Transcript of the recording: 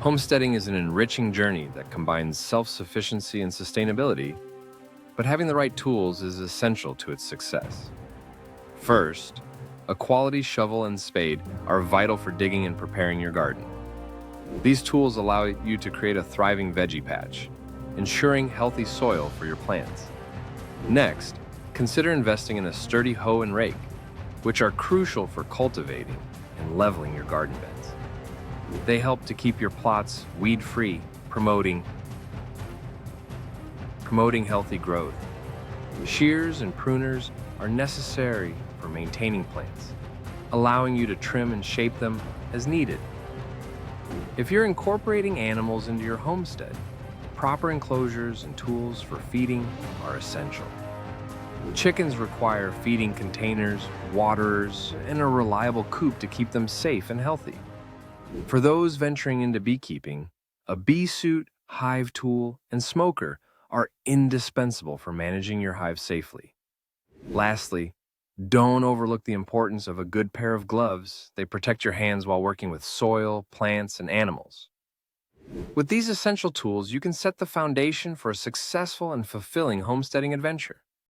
Homesteading is an enriching journey that combines self-sufficiency and sustainability, but having the right tools is essential to its success. First, a quality shovel and spade are vital for digging and preparing your garden. These tools allow you to create a thriving veggie patch, ensuring healthy soil for your plants. Next, consider investing in a sturdy hoe and rake, which are crucial for cultivating and leveling your garden beds. They help to keep your plots weed-free, promoting healthy growth. Shears and pruners are necessary for maintaining plants, allowing you to trim and shape them as needed. If you're incorporating animals into your homestead, proper enclosures and tools for feeding are essential. Chickens require feeding containers, waterers, and a reliable coop to keep them safe and healthy. For those venturing into beekeeping, a bee suit, hive tool, and smoker are indispensable for managing your hive safely. Lastly, don't overlook the importance of a good pair of gloves. They protect your hands while working with soil, plants, and animals. With these essential tools, you can set the foundation for a successful and fulfilling homesteading adventure.